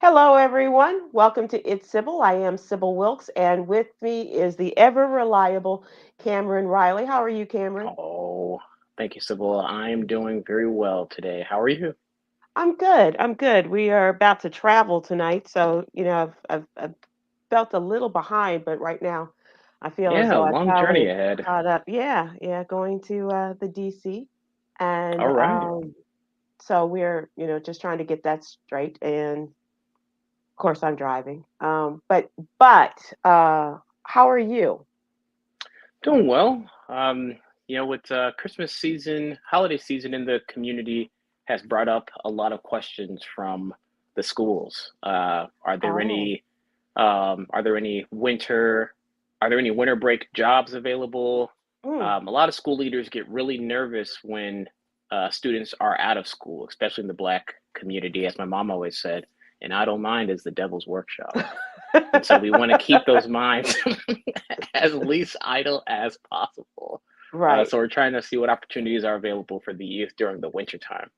Hello, everyone. Welcome to It's Sybil. I am Sybil Wilkes, and with me is the ever reliable Cameron Riley. How are you, Cameron? Oh, thank you, Sybil. I'm doing very well today. How are you? I'm good. I'm good. We are about to travel tonight, so I've felt a little behind, but right now I feel as Yeah, though I've long journey finally ahead. caught up. Yeah, yeah, going to the DC, and All right. so we're just trying to get that straight. And of course, I'm driving. But how are you? Doing well. With Christmas season, holiday season in the community has brought up a lot of questions from the schools. Oh. Are there any winter break jobs available? Mm. A lot of school leaders get really nervous when students are out of school, especially in the Black community, as my mom always said. An idle mind is the devil's workshop. And so we want to keep those minds as least idle as possible. Right. So we're trying to see what opportunities are available for the youth during the winter time.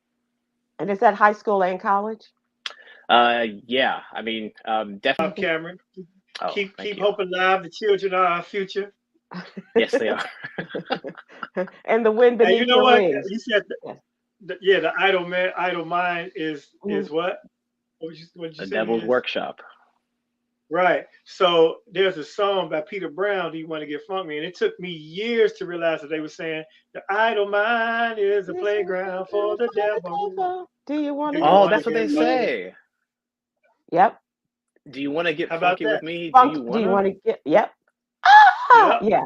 And is that high school and college? Yeah, I mean, definitely. Cameron. Oh, Keep thank you. hope alive. The children are our future. Yes, they are. And the wind And you beneath know your what? wings. You said, Yes. yeah, the idle man, idle mind Mhm. is what? What did you The say devil's is? workshop. Right. So there's a song by Peter Brown. Do you want to get funky? And it took me years to realize that they were saying the idle mind is a This is playground for the for the devil. devil. Do you want Do to you get Oh, want to that's what get they funky? funky? say. Yep. Do you want to get How about funky with that? me? Do Funk. you Do want you to? want to get? Yep. Ah, Yep. yeah.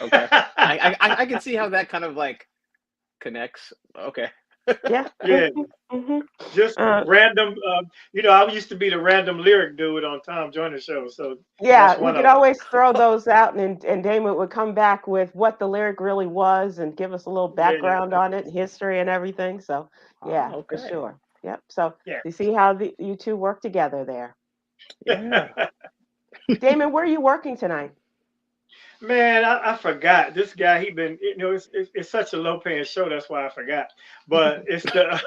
Okay. I can see how that kind of like connects. Okay. Yeah. Yeah. Hmm. Just Uh, random. I used to be the random lyric dude on Tom Joyner show. So that's yeah, we one could of them. always throw those out, and Damon would come back with what the lyric really was and give us a little Yeah. background on it, history and everything. So, Ah, yeah, for okay. sure. Yep. So Yeah. you see how you two work together there. Yeah. Damon, where are you working tonight? Man, I forgot this guy. He been, it's such a low paying show. That's why I forgot. But it's the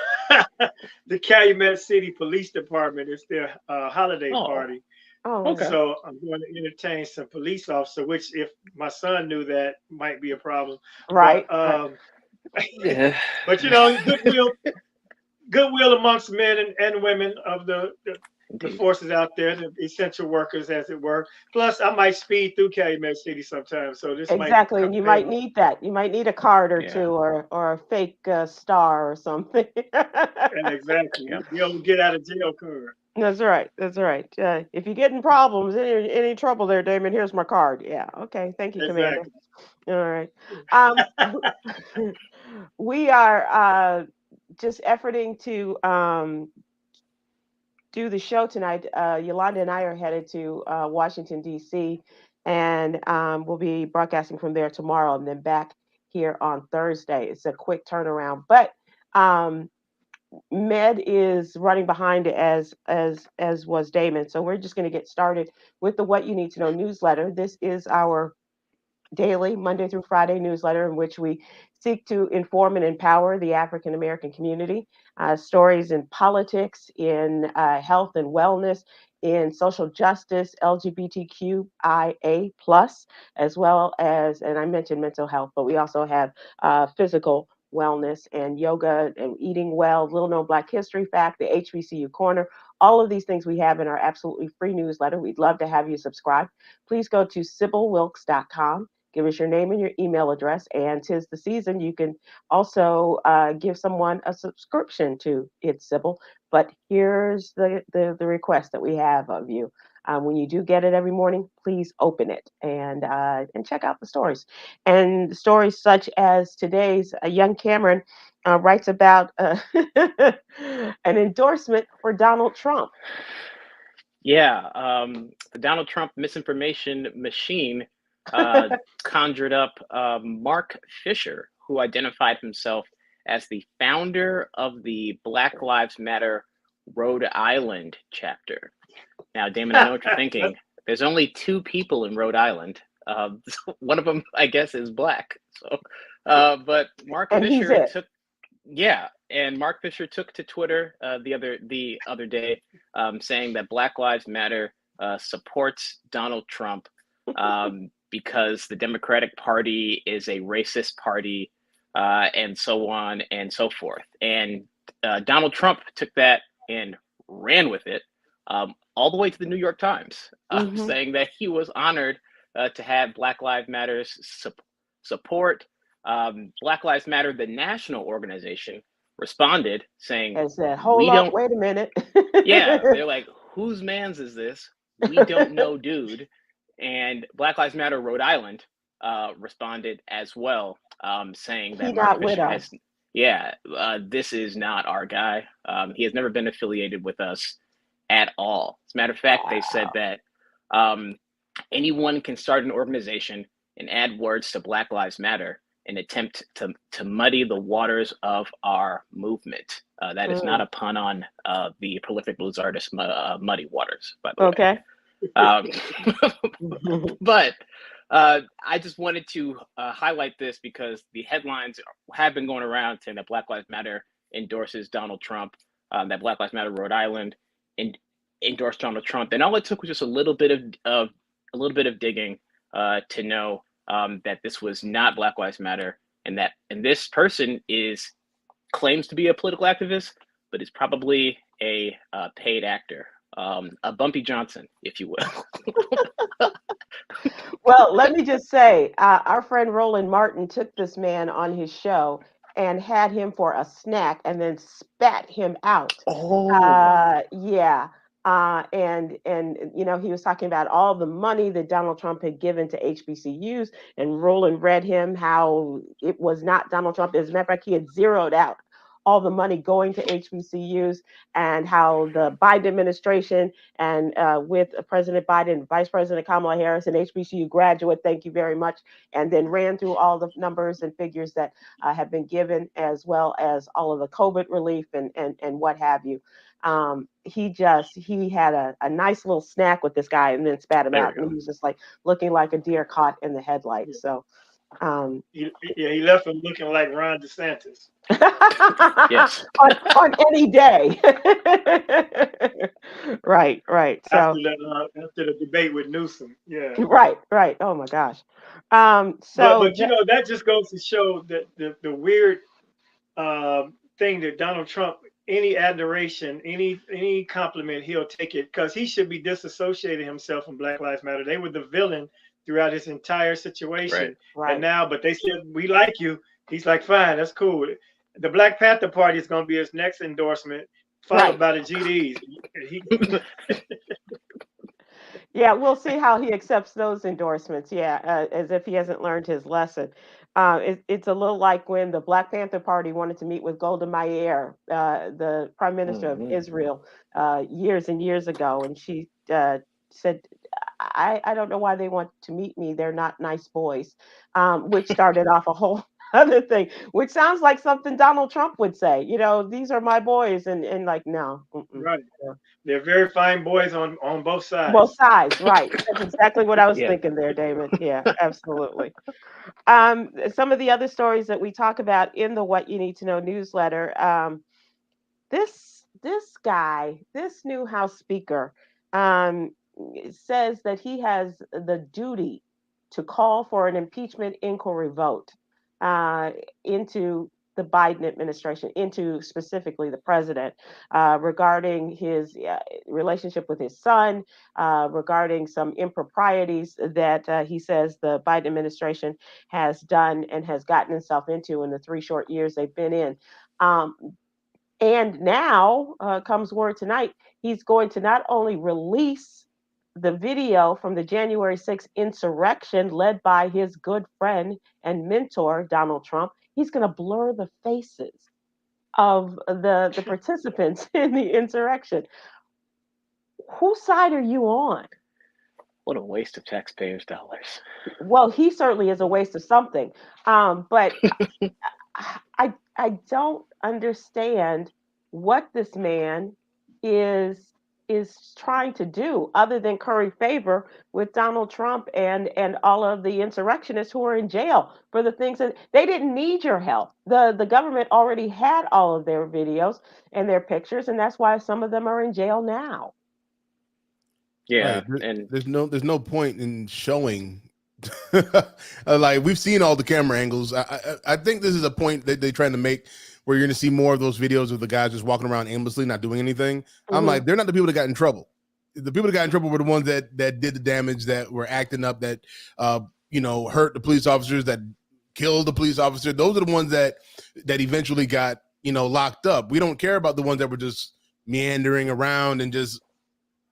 the Calumet City Police Department. It's their holiday Oh, party. Oh, okay. yeah. So I'm going to entertain some police officer. Which, if my son knew that, might be a problem. Right, But right. Yeah. but goodwill amongst men and women of the Indeed. forces out there, the essential workers, as it were. Plus, I might speed through Calumet City sometimes, so this might Exactly. And you pay might off. need that. You might need a card or Yeah. two, or a fake star or something. And exactly, Yep. the old get out of jail card. That's right. That's right. If you get in problems, any trouble there, Damon, here's my card. Yeah. Okay. Thank you, Commander. Exactly. All right. We are just efforting to do the show tonight. Yolanda and I are headed to Washington, D.C., and we'll be broadcasting from there tomorrow and then back here on Thursday. It's a quick turnaround, but um, Med is running behind as was Damon. So we're just going to get started with the What You Need to Know newsletter. This is our daily Monday through Friday newsletter in which we seek to inform and empower the African American community. Stories in politics, in health and wellness, in social justice, LGBTQIA plus, as well as, and I mentioned mental health, but we also have physical wellness and yoga and eating well, little known Black history fact, the HBCU corner. All of these things we have in our absolutely free newsletter. We'd love to have you subscribe. Please go to sybilwilkes.com. Give us your name and your email address. And 'tis the season, you can also give someone a subscription to It's Sybil. But here's the request that we have of you. When you do get it every morning, please open it and check out the stories. And stories such as today's, young Cameron writes about an endorsement for Donald Trump. Yeah. The Donald Trump misinformation machine uh, conjured up Mark Fisher, who identified himself as the founder of the Black Lives Matter Rhode Island chapter. Now, Damon, I know what you're thinking. There's only two people in Rhode Island. One of them, I guess, is black. So, but Mark And he's Fisher it. took, yeah, and Mark Fisher took to Twitter the other day, saying that Black Lives Matter supports Donald Trump because the Democratic Party is a racist party, and so on and so forth. And Donald Trump took that and ran with it all the way to the New York Times, saying that he was honored to have Black Lives Matter's support. Black Lives Matter, the national organization, responded saying, and said, "Hold up, wait a minute." Yeah, they're like, "Whose man's is this? We don't know, dude." And Black Lives Matter Rhode Island responded as well, saying that Mark Fisher has, this is not our guy. He has never been affiliated with us at all. As a matter of fact, they said that anyone can start an organization and add words to Black Lives Matter and attempt to muddy the waters of our movement. That is not a pun on the prolific blues artist Muddy Waters, by the way. But I just wanted to highlight this because the headlines have been going around saying that Black Lives Matter endorses Donald Trump, that Black Lives Matter Rhode Island endorsed Donald Trump, and all it took was just a little bit of digging to know that this was not Black Lives Matter, and this person claims to be a political activist, but is probably a paid actor, a Bumpy Johnson, if you will. Well, let me just say, our friend Roland Martin took this man on his show and had him for a snack and then spat him out. Yeah. And he was talking about all the money that Donald Trump had given to HBCUs, and Roland read him how it was not Donald Trump. As a matter of fact, he had zeroed out all the money going to HBCUs, and how the Biden administration and with President Biden, Vice President Kamala Harris, and HBCU graduate, thank you very much, and then ran through all the numbers and figures that have been given, as well as all of the COVID relief and what have you. He had a nice little snack with this guy and then spat him out, and he was just like looking like a deer caught in the headlights. So he left him looking like Ron DeSantis. Yes. on any day. Right. So after the debate with Newsom, yeah. Right. Oh my gosh. But that just goes to show that the weird thing that Donald Trump, any adoration, any compliment, he'll take it, because he should be disassociating himself from Black Lives Matter. They were the villain throughout his entire situation. Right. And now, but they said, "We like you." He's like, "Fine, that's cool." The Black Panther Party is going to be his next endorsement, followed by the GDs. Yeah, we'll see how he accepts those endorsements. Yeah, as if he hasn't learned his lesson. It's a little like when the Black Panther Party wanted to meet with Golda Meir, the Prime Minister of Israel, years and years ago, and she said, I don't know why they want to meet me. They're not nice boys," which started off a whole other thing, which sounds like something Donald Trump would say. These are my boys, and like, no. Right. They're very fine boys on both sides. Both sides, right. That's exactly what I was thinking there, Damon. Yeah, absolutely. Some of the other stories that we talk about in the What You Need to Know newsletter, this guy, this new House Speaker, says that he has the duty to call for an impeachment inquiry vote into the Biden administration, into specifically the president, regarding his relationship with his son, regarding some improprieties that he says the Biden administration has done and has gotten itself into in the 3 short years they've been in. And now comes word tonight, he's going to not only release the video from the January 6th insurrection led by his good friend and mentor, Donald Trump, he's going to blur the faces of the participants in the insurrection. Whose side are you on? What a waste of taxpayers' dollars. Well, he certainly is a waste of something. But I don't understand what this man is is trying to do other than curry favor with Donald Trump and all of the insurrectionists who are in jail for the things that they didn't need your help. The government already had all of their videos and their pictures, and that's why some of them are in jail now. Yeah, Right. and There's no point in showing. Like we've seen all the camera angles. I think this is a point that they're trying to make, where you're going to see more of those videos of the guys just walking around aimlessly, not doing anything. I'm like, they're not the people that got in trouble. The people that got in trouble were the ones that did the damage, that were acting up, that hurt the police officers, that killed the police officer. Those are the ones that eventually got locked up. We don't care about the ones that were just meandering around and just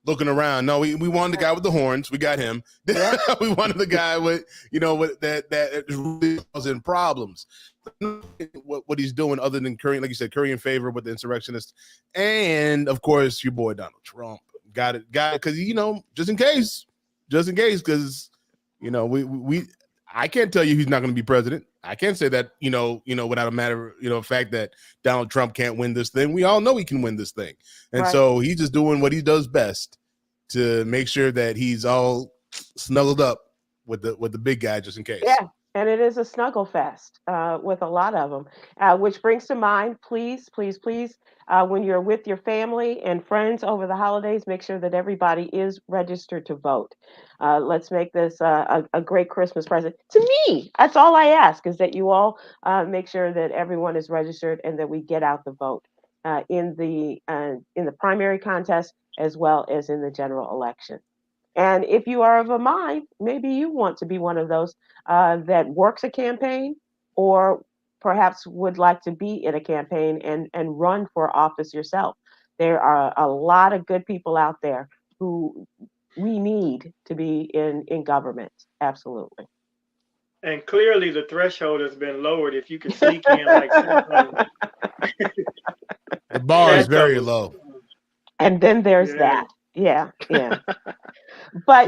looking around. No, we wanted the guy with the horns. We got him. Yeah. We wanted the guy with with that really causing problems. What he's doing, other than currying, like you said, currying favor with the insurrectionists, and of course your boy Donald Trump got it, because just in case, because we I can't tell you he's not going to be president. I can't say that without a matter of fact that Donald Trump can't win this thing. We all know he can win this thing, and so he's just doing what he does best to make sure that he's all snuggled up with the big guy, just in case. Yeah, and it is a snuggle fest with a lot of them, which brings to mind, please, when you're with your family and friends over the holidays, make sure that everybody is registered to vote. Let's make this a great Christmas present. To me, that's all I ask, is that you all make sure that everyone is registered and that we get out the vote in the primary contest as well as in the general election. And if you are of a mind, maybe you want to be one of those that works a campaign, or perhaps would like to be in a campaign and run for office yourself. There are a lot of good people out there who we need to be in government. Absolutely. And clearly the threshold has been lowered. If you can sneak in like the bar is very low. And then there's that. Yeah. But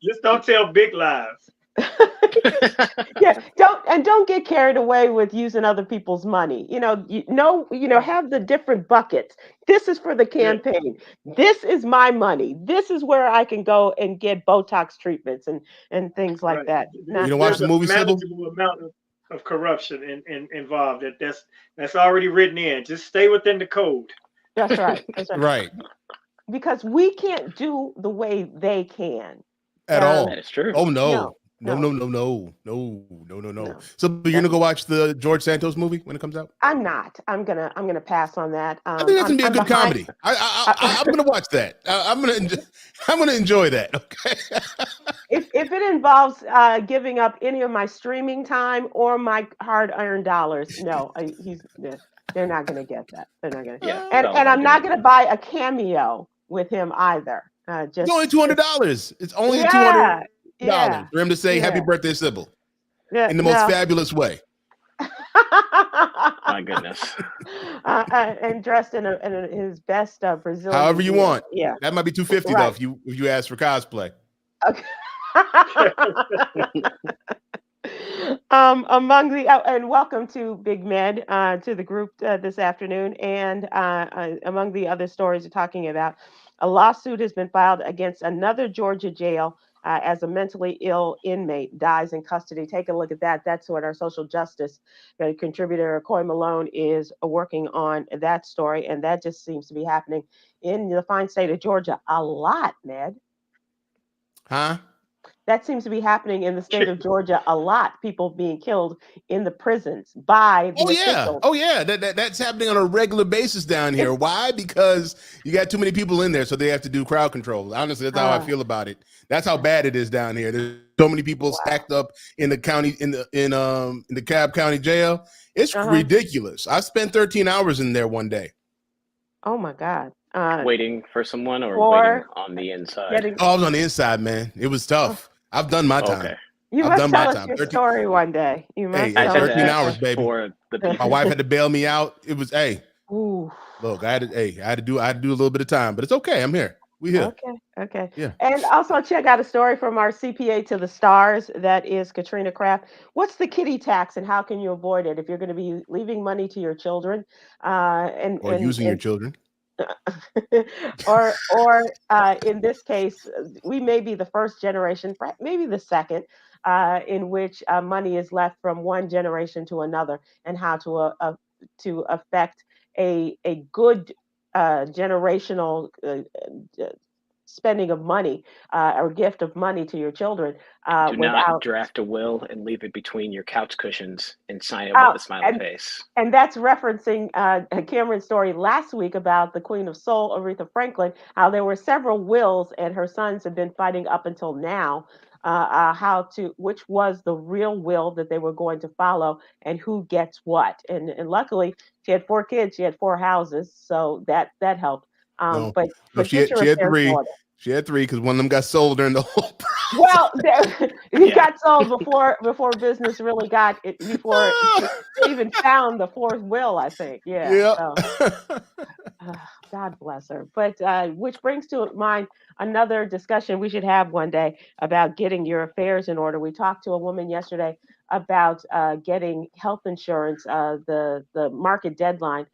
just don't tell big lies. Yeah, don't get carried away with using other people's money. Have the different buckets. This is for the campaign. This is my money. This is where I can go and get Botox treatments and things like that. You don't watch the movie, Sybil? Manageable amount of corruption involved. That's already written in. Just stay within the code. That's right. Right. Because we can't do the way they can. At all. That is true. Oh no. No. So you're gonna go watch the George Santos movie when it comes out? I'm not. I'm gonna pass on that. I think that's gonna be a good comedy. I'm gonna watch that. I'm gonna enjoy that. Okay. If it involves giving up any of my streaming time or my hard-earned dollars, no, they're not gonna get that. They're not gonna. Yeah. And I'm not gonna buy a cameo with him either. It's only $200. It's only $200 for him to say "Happy Birthday, Sybil" in the most fabulous way. My goodness. And dressed in his best Brazilian. However you want. Yeah. That might be $250 though if you ask for cosplay. Okay. And welcome to Big Med to the group this afternoon. And among the other stories we're talking about, a lawsuit has been filed against another Georgia jail as a mentally ill inmate dies in custody. Take a look at that. That's what our social justice contributor, Coy Malone, is working on that story. And that just seems to be happening in the fine state of Georgia a lot, Ned. Huh? That seems to be happening in the state of Georgia a lot. People being killed in the prisons by the officials. Oh yeah, that's happening on a regular basis down here. Why? Because you got too many people in there, so they have to do crowd control. Honestly, that's how I feel about it. That's how bad it is down here. There's so many people stacked up in the county in the Cobb County Jail. It's ridiculous. I spent 13 hours in there one day. Oh my God. Waiting for someone or waiting on the inside? I was on the inside, man. It was tough. I've done my time. Okay. You must tell us your story one day. You must. 13 hours, baby. My wife had to bail me out. It was, Ooh. Look, I had to do a little bit of time, but it's okay. I'm here. We here. Okay. Yeah. And also check out a story from our CPA to the stars. That is Katrina Kraft. What's the kiddie tax and how can you avoid it if you're going to be leaving money to your children? Or using your children. or in this case, we may be the first generation, maybe the second, in which money is left from one generation to another, and how to affect a good generational spending of money or gift of money to your children Do not without. draft a will and leave it between your couch cushions and sign it with a smiley face. And that's referencing Cameron's story last week about the Queen of Soul, Aretha Franklin, how there were several wills, and her sons have been fighting up until now which was the real will that they were going to follow, and who gets what. And luckily, she had 4 kids, she had 4 houses, so that helped. No, but she get your had affairs in 3. order. She had 3 because one of them got sold during the whole process. Well, he got sold before business really got it, before they even found the 4th will, I think. Yeah. So, God bless her. But which brings to mind another discussion we should have one day about getting your affairs in order. We talked to a woman yesterday about getting health insurance. The market deadline,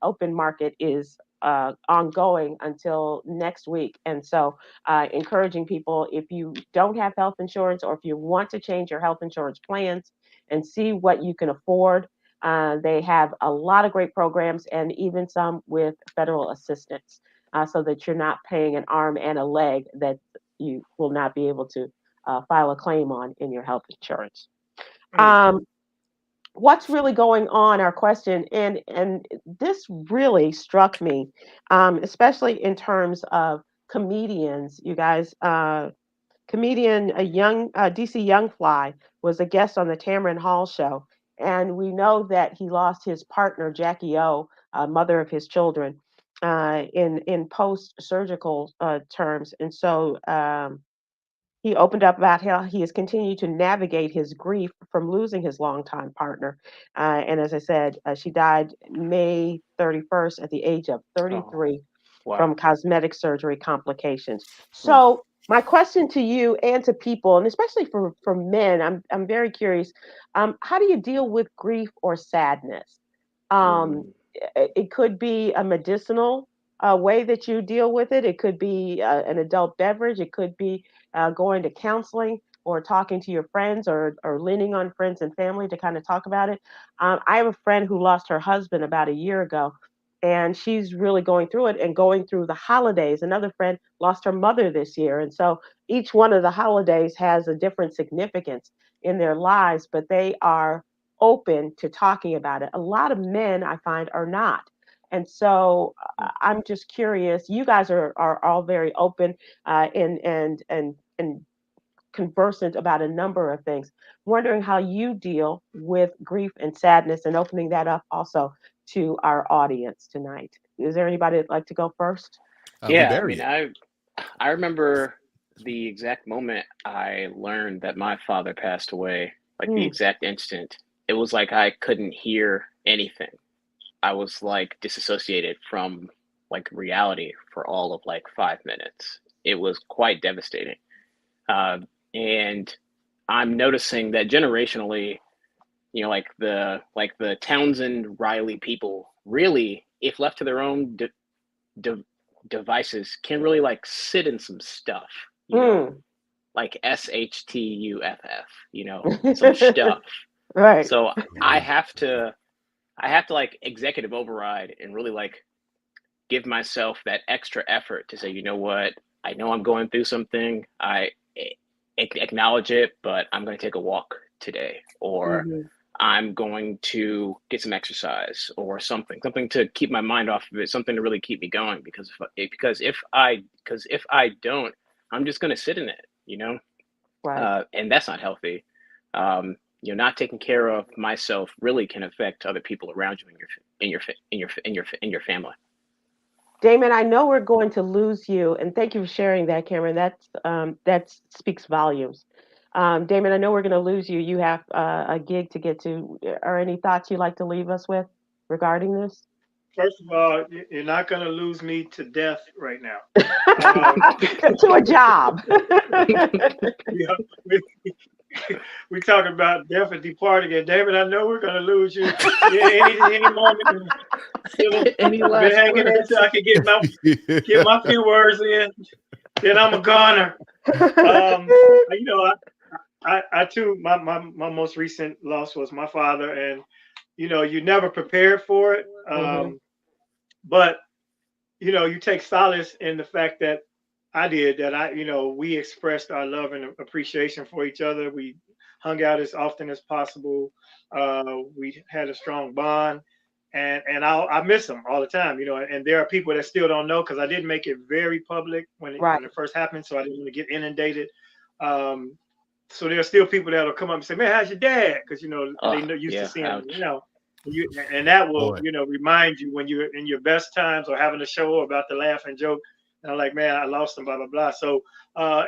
open market, is ongoing until next week. And so encouraging people, if you don't have health insurance, or if you want to change your health insurance plans and see what you can afford, they have a lot of great programs, and even some with federal assistance, so that you're not paying an arm and a leg that you will not be able to file a claim on in your health insurance. What's really going on, our question, and this really struck me, especially in terms of comedians, you guys. Comedian DC Youngfly was a guest on the Tamron Hall show, and we know that he lost his partner Jackie O, mother of his children, in post-surgical terms, and so he opened up about how he has continued to navigate his grief from losing his longtime partner. And as I said, she died May 31st at the age of 33 from cosmetic surgery complications. So my question to you and to people, and especially for men, I'm very curious, how do you deal with grief or sadness? It could be a medicinal way that you deal with it. It could be an adult beverage. It could be going to counseling, or talking to your friends, or leaning on friends and family to kind of talk about it. I have a friend who lost her husband about a year ago, and she's really going through it and going through the holidays. Another friend lost her mother this year. And so each one of the holidays has a different significance in their lives, but they are open to talking about it. A lot of men, I find, are not. And so I'm just curious. You guys are all very open and conversant about a number of things. Wondering how you deal with grief and sadness, and opening that up also to our audience tonight. Is there anybody that'd like to go first? Yeah, I mean, I remember the exact moment I learned that my father passed away, like the exact instant. It was like I couldn't hear anything. I was like disassociated from like reality for all of like 5 minutes. It was quite devastating. And I'm noticing that generationally, you know, like the Townsend Riley people really, if left to their own devices, can really like sit in some stuff, you know, like SHTUFF, you know, some stuff. Right. So I have to like executive override and really like give myself that extra effort to say, you know what, I know I'm going through something. I acknowledge it, but I'm going to take a walk today, or I'm going to get some exercise, or something to keep my mind off of it, something to really keep me going. Because if I don't, I'm just going to sit in it, you know, right. And that's not healthy. You know, not taking care of myself really can affect other people around you in your family. Damon, I know we're going to lose you, and thank you for sharing that, Cameron. That speaks volumes. Damon, I know we're going to lose you. You have a gig to get to. Are any thoughts you'd like to leave us with regarding this? First of all, you're not going to lose me to death right now. To a job. we talking about death and departing, and Damon, I know we're gonna lose you. Yeah, any moment. Any I've been last hanging in words? until I can get my few words in. Then I'm a goner. You know, I too, my most recent loss was my father, and you know, you never prepared for it. But you know, you take solace in the fact that you know, we expressed our love and appreciation for each other. We hung out as often as possible. We had a strong bond, and I miss him all the time. You know, and there are people that still don't know because I didn't make it very public when it first happened, so I didn't want to get inundated. So there are still people that'll come up and say, "Man, how's your dad?" Because you know they know used to seeing him. You know, and that will you know remind you when you're in your best times or having a show or about to laugh and joke. And I'm like, man, I lost him, blah blah blah. So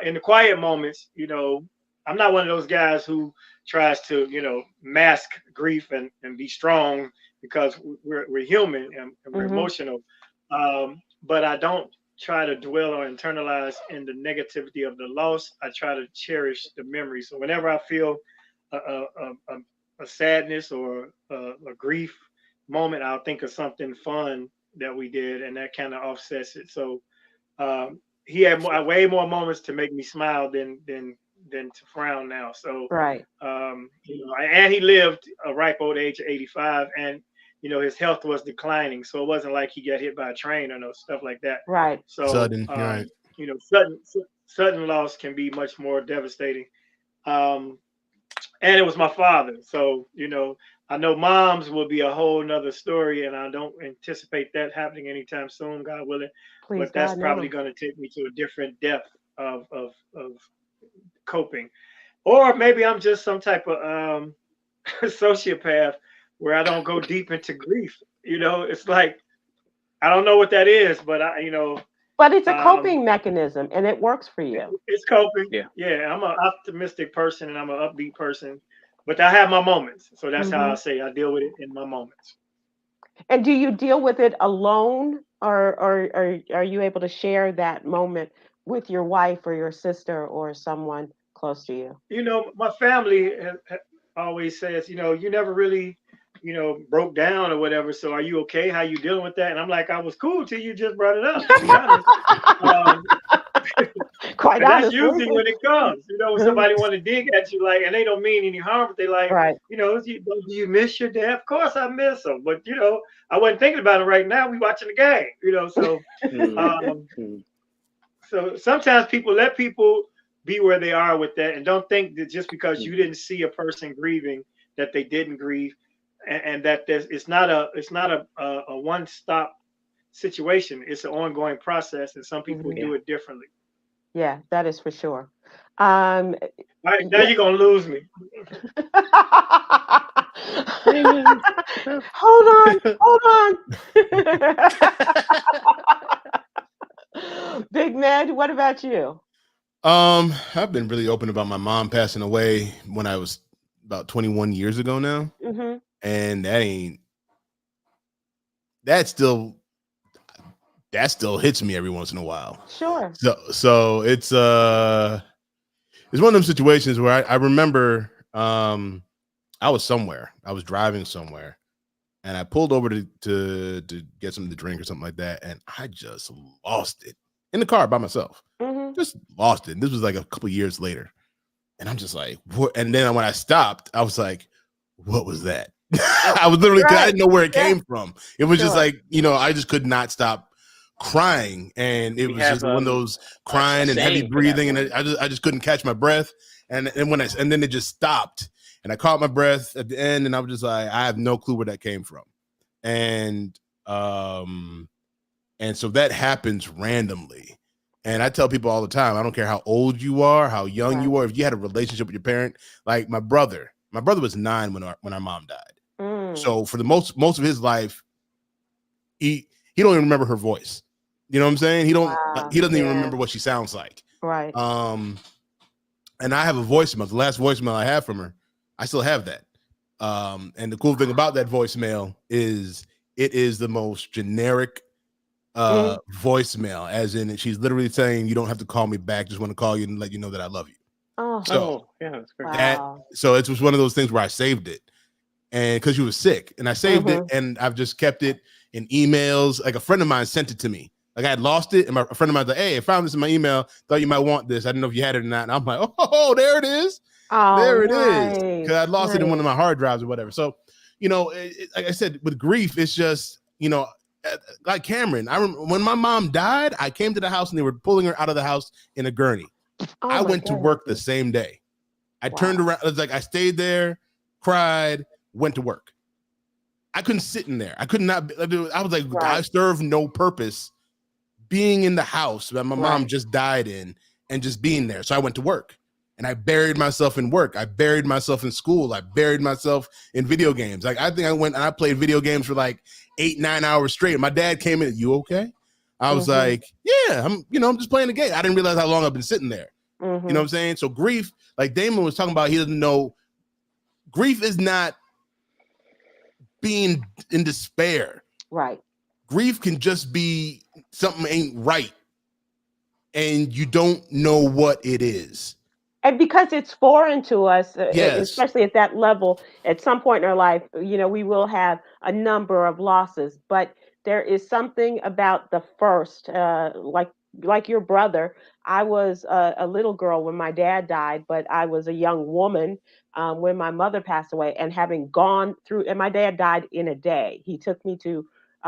in the quiet moments, you know, I'm not one of those guys who tries to you know mask grief and be strong because we're human and we're emotional. But I don't try to dwell or internalize in the negativity of the loss. I try to cherish the memory. So whenever I feel a sadness or a grief moment, I'll think of something fun that we did, and that kind of offsets it. So he had way more moments to make me smile than to frown now. So you know, and he lived a ripe old age of 85, and you know his health was declining, so it wasn't like he got hit by a train or no stuff like that. So sudden, you know, sudden loss can be much more devastating. And it was my father, so you know, I know moms will be a whole nother story, and I don't anticipate that happening anytime soon, God willing. But that's probably going to take me to a different depth of coping, or maybe I'm just some type of sociopath where I don't go deep into grief. You know, it's like I don't know what that is, but you know. But it's a coping mechanism, and it works for you. It's coping. Yeah, I'm an optimistic person, and I'm an upbeat person, but I have my moments. So that's how I say I deal with it in my moments. And do you deal with it alone, or are you able to share that moment with your wife or your sister or someone close to you? You know, my family always says, you know, you never really, you know, broke down or whatever. So are you okay? How you dealing with that? And I'm like, I was cool till you just brought it up, to be honest. Quite and honestly. that's usually when it comes. You know, when somebody want to dig at you, like, and they don't mean any harm, but they like, you know, do you miss your dad? Of course I miss him, but you know, I wasn't thinking about it right now. We watching the game, you know. So, so sometimes people let people be where they are with that, and don't think that just because you didn't see a person grieving that they didn't grieve, and that it's not a one-stop situation. It's an ongoing process, and some people do it differently. Yeah, that is for sure. All right, now you're gonna lose me. Hold on. Big Ned, what about you? I've been really open about my mom passing away when I was about 21 years ago now, and that still hits me every once in a while. Sure. So it's one of those situations where I remember I was driving somewhere, and I pulled over to get something to drink or something like that, and I just lost it in the car by myself. Just lost it. This was like a couple years later, and I'm just like, what? And then when I stopped, I was like, what was that? I was literally, I didn't know where it came from. It was just like, you know, I just could not stop crying, and it was just one of those crying and heavy breathing, and I just couldn't catch my breath, and then it just stopped, and I caught my breath at the end, and I was just like, I have no clue where that came from, and so that happens randomly. And I tell people all the time, I don't care how old you are, how young you are, if you had a relationship with your parent, like my brother was 9 when our mom died. So for the most of his life, he don't even remember her voice. You know what I'm saying? He doesn't even remember what she sounds like. Right. And I have a voicemail. The last voicemail I have from her, I still have that. And the cool thing about that voicemail is it is the most generic voicemail, as in she's literally saying, you don't have to call me back, just want to call you and let you know that I love you. Oh, yeah, that's great. Wow. So it was one of those things where I saved it, and because you was sick, and I saved it, and I've just kept it in emails. Like a friend of mine sent it to me. Like I had lost it, and a friend of mine was like, "Hey, I found this in my email. Thought you might want this. I didn't know if you had it or not." And I'm like, "Oh, there it is. There it is." Because I lost it in one of my hard drives or whatever. So, like I said, with grief, it's just like Khameron. I remember when my mom died, I came to the house and they were pulling her out of the house in a gurney. I went to work the same day. I turned around. It was like I stayed there, cried, went to work. I couldn't sit in there. I could not. I was like, I serve no purpose being in the house that my mom just died in and just being there. So I went to work and I buried myself in work. I buried myself in school. I buried myself in video games. Like I think I went and I played video games for like 8-9 hours straight. My dad came in. You okay? I was like, yeah, I'm just playing the game. I didn't realize how long I've been sitting there. You know what I'm saying? So grief, like Damon was talking about, he doesn't know. Grief is not being in despair. Right. Grief can just be something ain't right and you don't know what it is. And because it's foreign to us, especially at that level, at some point in our life, we will have a number of losses, but there is something about the first, like your brother. I was a little girl when my dad died, but I was a young woman when my mother passed away, and having gone through, and my dad died in a day. He took me to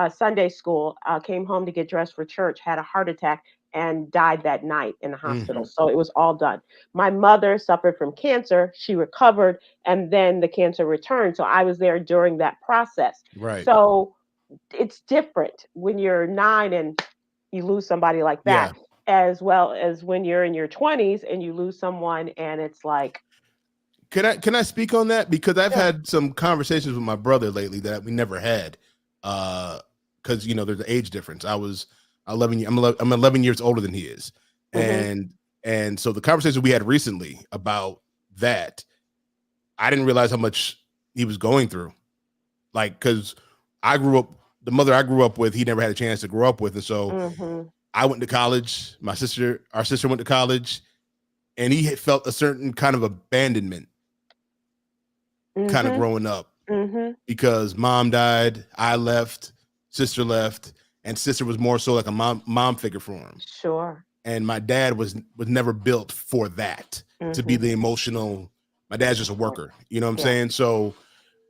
Sunday school, came home to get dressed for church, had a heart attack, and died that night in the hospital. So it was all done. My mother suffered from cancer. She recovered, and then the cancer returned. So I was there during that process. Right. So it's different when you're 9 and you lose somebody like that, as well as when you're in your 20s and you lose someone and it's like. Can I speak on that? Because I've had some conversations with my brother lately that we never had. Because there's an age difference. I'm 11 years older than he is. And so the conversation we had recently about that, I didn't realize how much he was going through. Like, because the mother I grew up with, he never had a chance to grow up with. And so I went to college. Our sister went to college, and he had felt a certain kind of abandonment kind of growing up because mom died, I left, sister left, and sister was more so like a mom figure for him. Sure. And my dad was never built for that, to be the emotional. My dad's just a worker, you know what I'm saying? So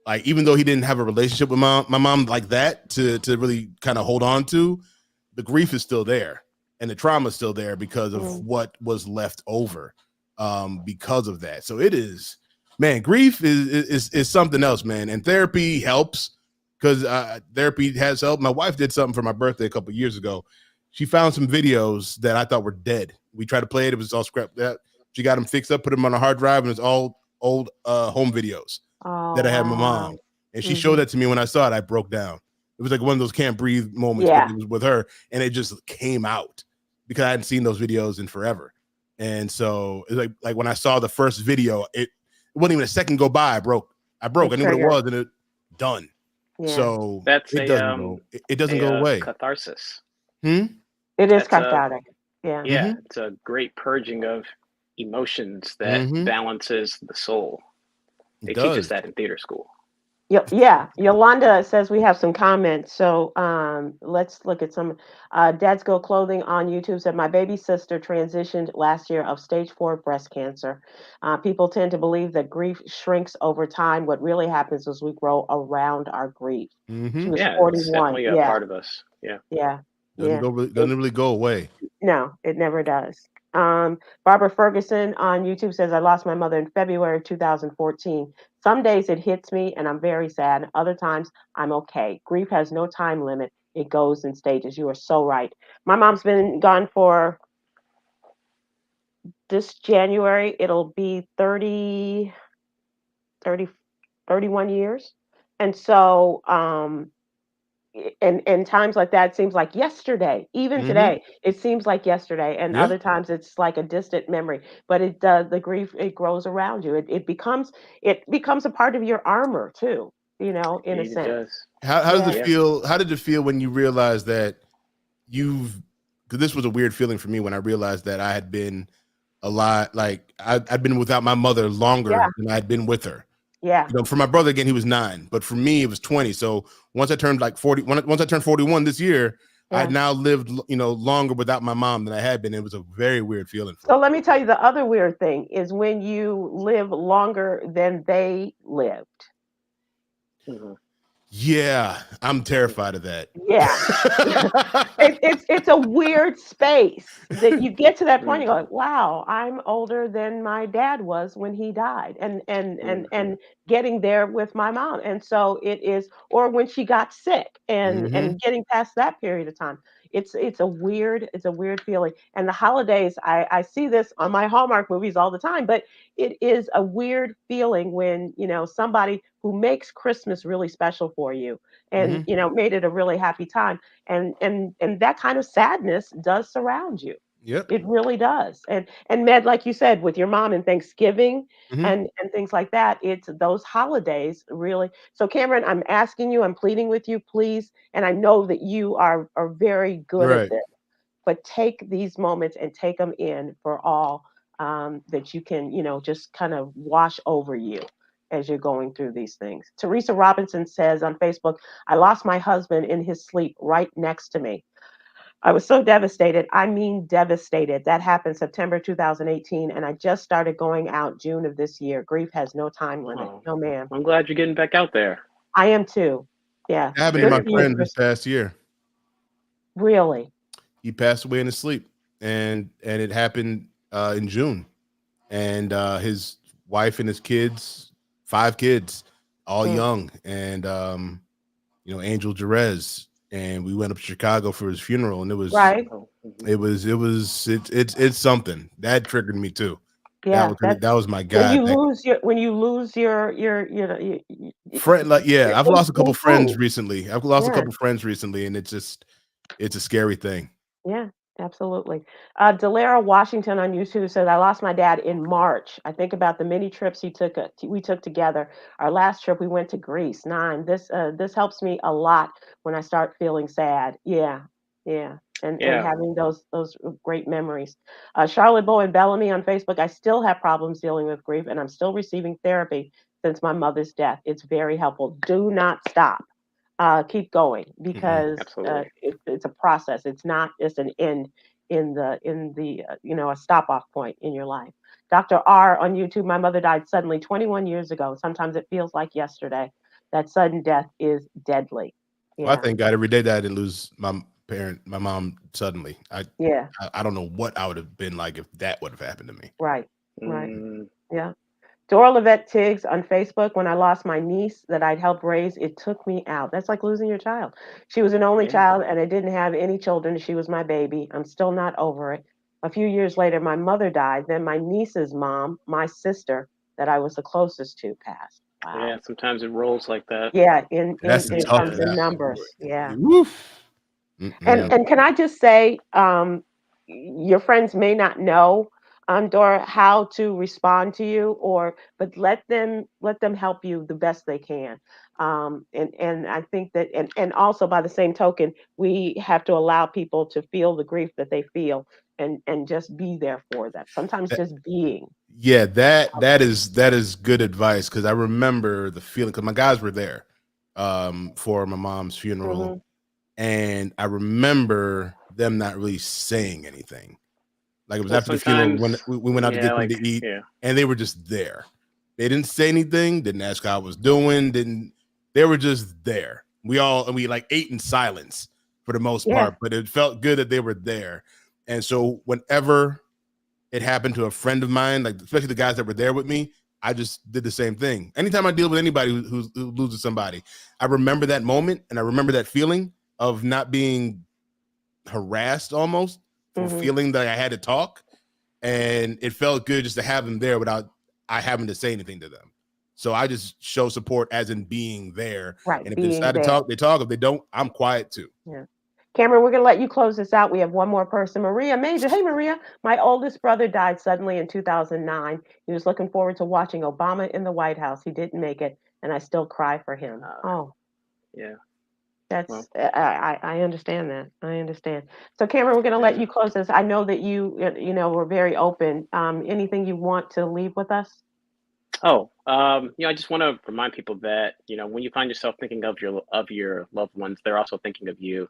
like, even though he didn't have a relationship with my mom like that to really kind of hold on to, the grief is still there and the trauma is still there because of what was left over because of that. So it is, man, grief is something else, man. And therapy helps because therapy has helped. My wife did something for my birthday a couple of years ago. She found some videos that I thought were dead. We tried to play it. It was all scrapped. She got them fixed up, put them on a hard drive, and it's all old home videos that I had my mom. And she showed that to me. When I saw it, I broke down. It was like one of those can't breathe moments. But it was with her, and it just came out because I hadn't seen those videos in forever. And so it's like when I saw the first video, it wasn't even a second go by. I broke. I knew what it was, and it done. Yeah. So it doesn't go away. Catharsis. It is cathartic. It's a great purging of emotions that balances the soul. They teach us that in theater school. Yeah. Yolanda says we have some comments. So let's look at some. Dad's Go Clothing on YouTube said, my baby sister transitioned last year of stage 4 breast cancer. People tend to believe that grief shrinks over time. What really happens is we grow around our grief. She was 41. It's definitely a part of us. Yeah. Doesn't really go away. No, it never does. Barbara Ferguson on YouTube says, I lost my mother in February of 2014. Some days it hits me and I'm very sad. Other times I'm okay. Grief has no time limit. It goes in stages. You are so right. My mom's been gone for this January. It'll be 31 years. And so, and times like that, it seems like yesterday. Even today, it seems like yesterday. And other times it's like a distant memory. But it does, the grief, it grows around you. It becomes a part of your armor too, in a sense. How does it feel? How did it feel when you realized that because this was a weird feeling for me when I realized that I had been a lot. Like I'd been without my mother longer than I'd been with her. Yeah. You know, for my brother, again, he was 9, but for me, it was 20. So once I turned like 40, once I turned 41 this year, I'd now lived, you know, longer without my mom than I had been. It was a very weird feeling for So me. let me tell you the other weird thing is when you live longer than they lived. Mm-hmm. Yeah, I'm terrified of that. Yeah. It's a weird space that you get to that point, you go, like, wow, I'm older than my dad was when he died, and getting there with my mom. And so it is, or when she got sick, and getting past that period of time. It's a weird feeling. And the holidays, I see this on my Hallmark movies all the time, but it is a weird feeling when, you know, somebody who makes Christmas really special for you and, you know, made it a really happy time, and that kind of sadness does surround you. Yep. It really does. And Med, like you said, with your mom and Thanksgiving Mhm. and things like that, it's those holidays really. So Cameron, I'm asking you, I'm pleading with you, please, and I know that you are very good at Right. this, but take these moments and take them in for all, that you can, you know, just kind of wash over you as you're going through these things. Teresa Robinson says on Facebook, I lost my husband in his sleep right next to me. I was so devastated. I mean, devastated. That happened September 2018, and I just started going out June of this year. Grief has no time limit. Oh, No, ma'am. I'm glad you're getting back out there. I am too. Yeah. It happened to Good my for you, important. friend this Chris. past year. Really? He passed away in his sleep, and it happened in June. And his wife and his kids, 5 kids, all Mm. young, and you know, Angel Jerez. And we went up to Chicago for his funeral, and Right. Oh, it's something that triggered me too. Yeah. That was my When God. you That lose your you know friend, like, yeah, your I've lost a couple friends instinct. recently. I've lost a Yeah. couple friends recently, and it's a scary thing. Yeah, absolutely. Delara Washington on YouTube says, I lost my dad in March. I think about the many trips we took together. Our last trip, we went to Greece. 9. This helps me a lot when I start feeling sad. Yeah, yeah. And yeah. having those great memories. Charlotte Bowen Bellamy on Facebook, I still have problems dealing with grief, and I'm still receiving therapy since my mother's death. It's very helpful. Do not stop. Keep going because Absolutely. it's a process. It's not just an end in the you know, a stop off point in your life. Dr. R on YouTube, my mother died suddenly 21 years ago. Sometimes it feels like yesterday. That sudden death is deadly. Well, I Yeah, thank God every day that I didn't lose my mom suddenly. yeah, I don't know what I would have been like if that would have happened to me. right, right. Mm, Yeah. Dora Levette Tiggs on Facebook, when I lost my niece that I'd helped raise, it took me out. That's like losing your child. She was an only yeah. child, and I didn't have any children. She was my baby. I'm still not over it. A few years later, my mother died. Then my niece's mom, my sister, that I was the closest to, passed. Yeah. Wow. Sometimes it rolls like that. Yeah, That's the in It tough terms does. of one. numbers. Yeah. Woof. And Mm-mm. and can I just say, your friends may not know, Dora, how to respond to you, or but let them help you the best they can. And I think that, and also by the same token, we have to allow people to feel the grief that they feel, and just be there for them. Sometimes That- just being. yeah, that is good advice, because I remember the feeling, because my guys were there for my mom's funeral, Hmm. and I remember them not really saying anything. Like, it was Well, after the funeral, when sometimes, we went out to yeah, get something like, to eat, yeah. and they were just there. They didn't say anything, didn't ask how I was doing, didn't they were just there. We like ate in silence for the most Yeah. part, but it felt good that they were there. And so whenever it happened to a friend of mine, like especially the guys that were there with me, I just did the same thing. Anytime I deal with anybody who loses somebody, I remember that moment, and I remember that feeling of not being harassed almost for Hmm. feeling that I had to talk, and it felt good just to have them there without I having to say anything to them. So I just show support as in being there, Right. and if they Being decide to there. talk, they talk. If they don't, I'm quiet too. Yeah. Cameron, we're going to let you close this out. We have one more person, Maria Major. Hey, Maria. My oldest brother died suddenly in 2009. He was looking forward to watching Obama in the White House. He didn't make it, and I still cry for him. Oh, Yeah. That's I understand that. I understand. So Cameron, we're going to let you close this. I know that you know were very open. Anything you want to leave with us? I just want to remind people that when you find yourself thinking of your loved ones, they're also thinking of you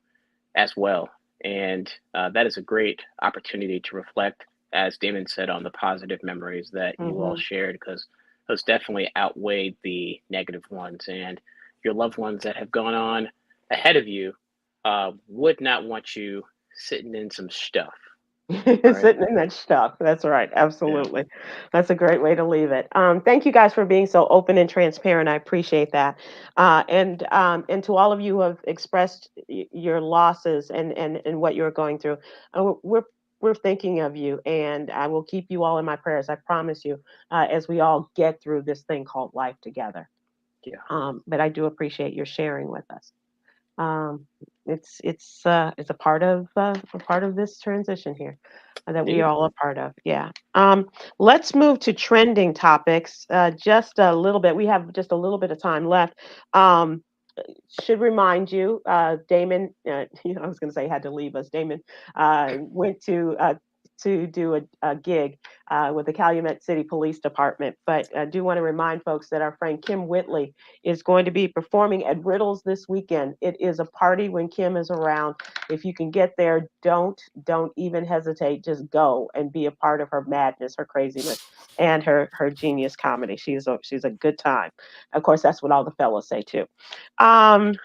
as well, and that is a great opportunity to reflect, as Damon said, on the positive memories that you all shared, because those definitely outweighed the negative ones, and your loved ones that have gone on ahead of you would not want you sitting in some stuff. Right? Sitting in that stuff. That's right. Absolutely. Yeah. That's a great way to leave it. Thank you guys for being so open and transparent. I appreciate that. And to all of you who have expressed your losses and what you're going through, we're thinking of you, and I will keep you all in my prayers. I promise you, as we all get through this thing called life together. Yeah. But I do appreciate your sharing with us. It's a part of this transition here that we are all a part of. Yeah. Let's move to trending topics. Just a little bit. We have just a little bit of time left. Should remind you, Damon. I was going to say had to leave us. Damon went to do a gig with the Calumet City Police Department. But I do want to remind folks that our friend Kim Whitley is going to be performing at Riddles this weekend. It is a party when Kim is around. If you can get there, don't even hesitate. Just go and be a part of her madness, her craziness, and her genius comedy. She's a good time. Of course, that's what all the fellas say too. Do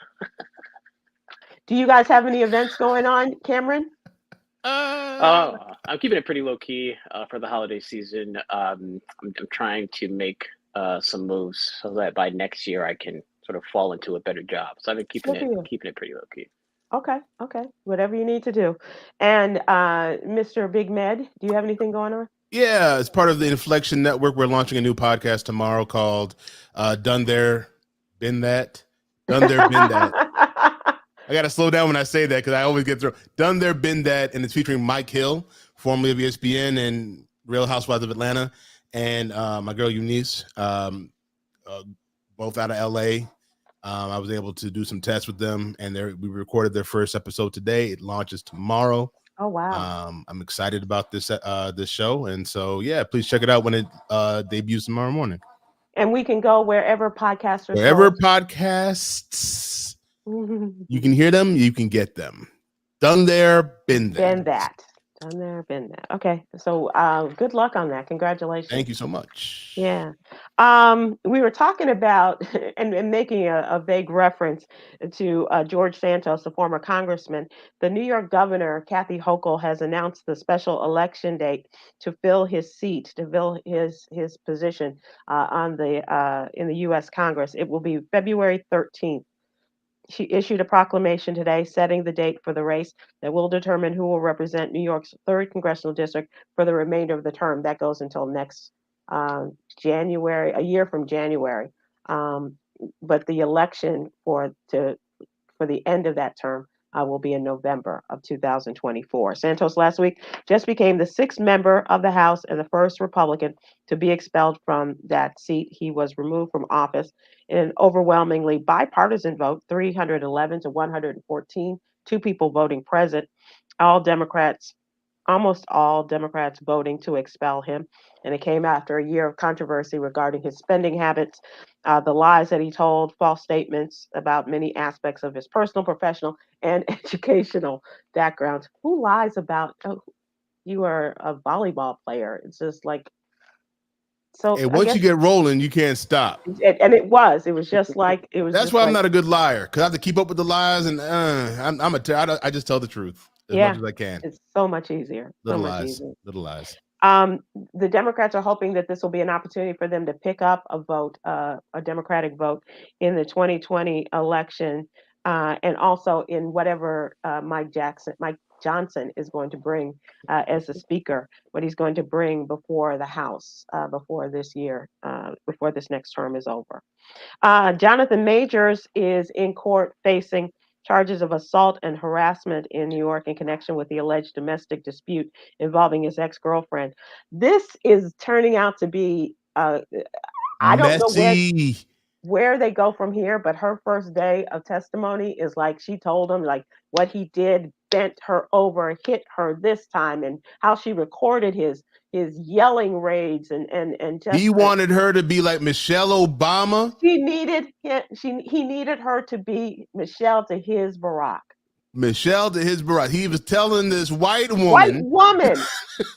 you guys have any events going on, Cameron? I'm keeping it pretty low key for the holiday season. I'm trying to make some moves so that by next year I can sort of fall into a better job. So I've been keeping it pretty low key. Okay. Whatever you need to do. And Mr. Big Med, do you have anything going on? Yeah, as part of the Inflection Network, we're launching a new podcast tomorrow called Done There, Been That. Done There, Been That. I got to slow down when I say that because I always get through. Done There, Been That, and it's featuring Mike Hill, formerly of ESPN and Real Housewives of Atlanta, and my girl Eunice, both out of LA. I was able to do some tests with them, and we recorded their first episode today. It launches tomorrow. Oh wow! I'm excited about this show, and so yeah, please check it out when it debuts tomorrow morning. And we can go wherever podcasters. Podcasts. You can hear them, you can get them. Done there, been there. Been that. Done there, been that. Okay. So good luck on that. Congratulations. Thank you so much. Yeah. We were talking about and making a vague reference to George Santos, the former congressman. The New York governor, Kathy Hochul, has announced the special election date to fill his seat, to fill his position in the U.S. Congress. It will be February 13th. She issued a proclamation today setting the date for the race that will determine who will represent New York's 3rd congressional district for the remainder of the term. That goes until next January, a year from January. But the election for the end of that term will be in November of 2024. Santos last week just became the 6th member of the House and the first Republican to be expelled from that seat. He was removed from office in an overwhelmingly bipartisan vote, 311 to 114, 2 people voting present, almost all Democrats voting to expel him. And it came after a year of controversy regarding his spending habits, the lies that he told, false statements about many aspects of his personal, professional, and educational background. Who lies about you are a volleyball player? It's just like, so hey, once you get rolling, you can't stop. And it was just like it was. That's why I'm not a good liar, because I have to keep up with the lies, and I just tell the truth as much as I can. It's so much easier. Little lies. The Democrats are hoping that this will be an opportunity for them to pick up a vote, a Democratic vote in the 2020 election, and also in whatever Mike Johnson is going to bring as the speaker, what he's going to bring before the House before this next term is over. Jonathan Majors is in court facing charges of assault and harassment in New York in connection with the alleged domestic dispute involving his ex-girlfriend. This is turning out to be I don't know where where they go from here, but her first day of testimony is like she told him like what he did, bent her over, hit her this time, and how she recorded his yelling raids and just He wanted her to be like Michelle Obama. she needed him, he needed her to be Michelle to his Barack. Michelle to his Barack. He was telling this white White woman woman.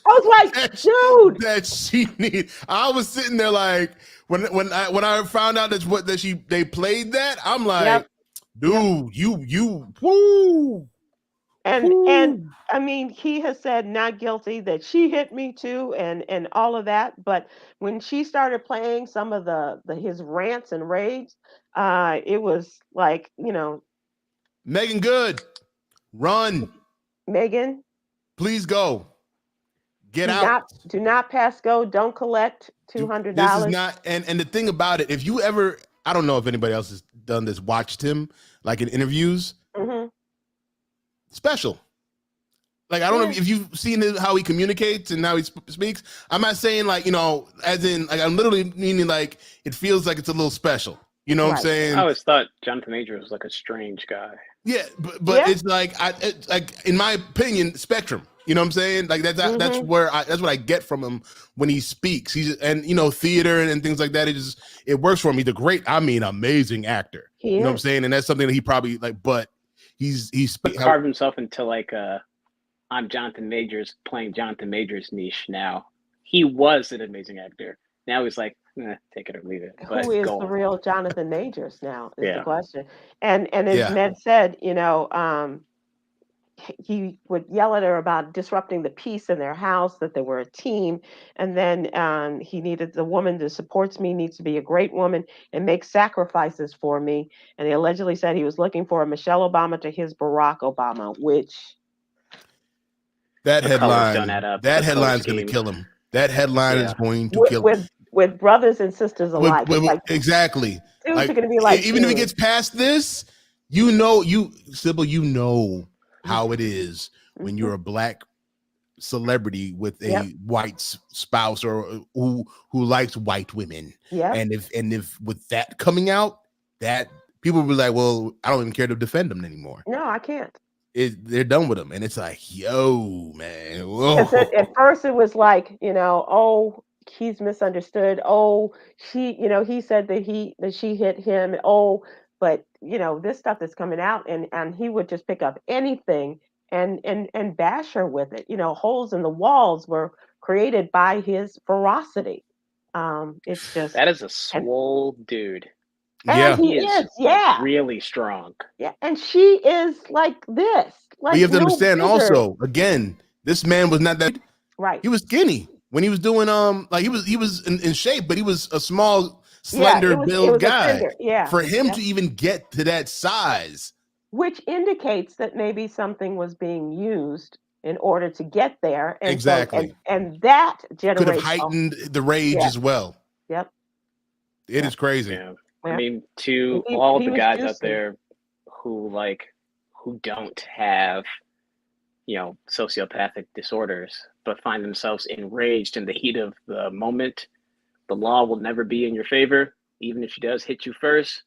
I was like, dude, that she need. I was sitting there like when I found out they played that, I'm like, Yep. dude, you woo. And I mean, he has said not guilty, that she hit me too, and all of that. But when she started playing some of the his rants and raids, it was like, Megan Good, run, Megan, please go, get do out. do not pass go, don't collect This is $200. not, and the thing about it, if you ever, I don't know if anybody else has done this, watched him like in interviews, special. Like, I don't know if you've seen how he communicates and how he speaks. I'm not saying like, as in like, I'm literally meaning like, it feels like it's a little special. You know what I'm saying? I always thought Jonathan Majors was like a strange guy. Yeah, but it's like, like in my opinion, spectrum. You know what I'm saying? Like that's what I get from him when he speaks. He's theater and things like that. It works for him. He's a great, amazing actor. You know what I'm saying? And that's something that he probably like. But he's carved himself into like I'm Jonathan Majors playing Jonathan Majors niche now. He was an amazing actor. Now he's like, take it or leave it. But who is the real Jonathan Majors now is the question. And as Med said, he would yell at her about disrupting the peace in their house, that they were a team. And then he needed the woman that supports me needs to be a great woman and make sacrifices for me. And he allegedly said he was looking for a Michelle Obama to his Barack Obama, which that headline is going to kill him. That headline is going to kill him. With brothers and sisters alike. Exactly. Like, are gonna be like, even if it gets past this, Sybil, how it is when you're a black celebrity with a white spouse or who likes white women. Yeah. And if with that coming out, that people will be like, well, I don't even care to defend them anymore. No, I can't. They're done with them, and it's like, yo, man. At first, it was like, oh, he's misunderstood. Oh, he said that she hit him. Oh, but this stuff that's coming out, and he would just pick up anything and bash her with it. Holes in the walls were created by his ferocity. It's just that is a swole dude. And he is really strong. Yeah, and she is like this. Like, but you have to understand also, again, this man was not that right. He was skinny when he was doing he was in shape, but he was a small, slender build guy. For him to even get to that size, which indicates that maybe something was being used in order to get there. And exactly. So, and that could have heightened the rage as well. Yep. It is crazy. Yeah. I mean, to all the guys out there who don't have, sociopathic disorders, but find themselves enraged in the heat of the moment, the law will never be in your favor. Even if she does hit you first,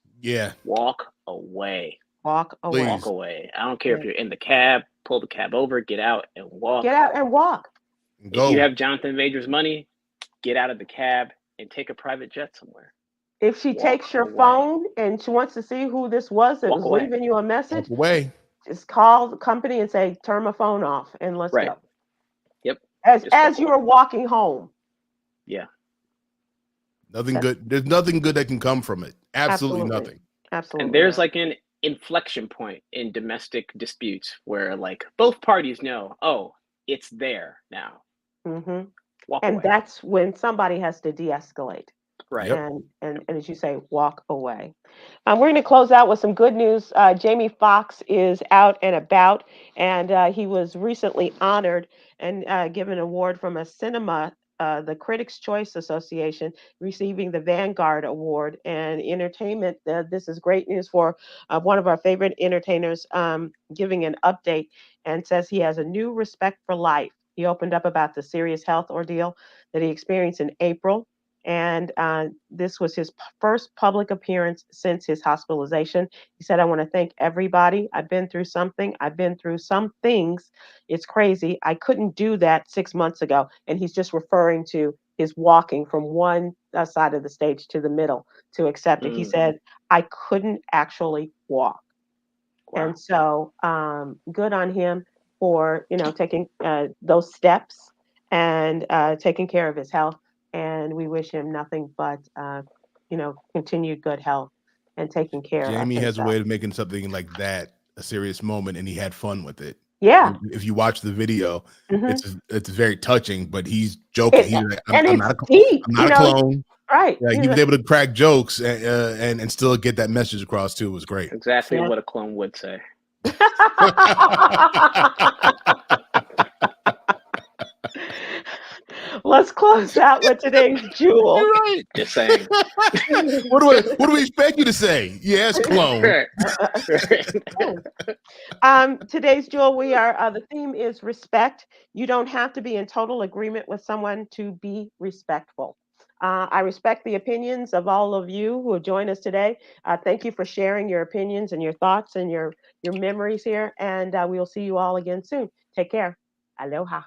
walk away. Walk away. Walk away. I don't care if you're in the cab, pull the cab over, get out and walk. Get out and walk. If you have Jonathan Majors money, get out of the cab and take a private jet somewhere. If she takes your phone and she wants to see who this was that was leaving you a message, just call the company and say, turn my phone off and let's go. Yep. As you are walking home. Yeah. Nothing good. There's nothing good that can come from it. Absolutely nothing. Absolutely. And there's like an inflection point in domestic disputes where like both parties know, oh, it's there now. Mm-hmm. And that's when somebody has to de-escalate. Right. And as you say, walk away. We're going to close out with some good news. Jamie Foxx is out and about, and he was recently honored and given an award from a cinema, the Critics' Choice Association, receiving the Vanguard Award. And entertainment, this is great news for one of our favorite entertainers, giving an update and says he has a new respect for life. He opened up about the serious health ordeal that he experienced in April. And this was his first public appearance since his hospitalization. He said, I want to thank everybody. I've been through something. I've been through some things. It's crazy. I couldn't do that 6 months ago. And he's just referring to his walking from one side of the stage to the middle to accept it. He said, I couldn't actually walk. Wow. And so good on him for, taking those steps and taking care of his health. And we wish him nothing but, continued good health and taking care of Jamie has a himself. way of making something like that a serious moment, and he had fun with it. Yeah. If you watch the video, Mhm. it's very touching, but he's joking. He's like, I'm not deep, a clone. Right. Yeah, he was able to crack jokes and still get that message across too. It was great. Exactly what a clone would say. Let's close out with today's jewel. You're right. Just saying. What do we expect you to say? Yes, clone. Today's jewel, the theme is respect. You don't have to be in total agreement with someone to be respectful. I respect the opinions of all of you who have joined us today. Thank you for sharing your opinions and your thoughts and your memories here. And we will see you all again soon. Take care. Aloha.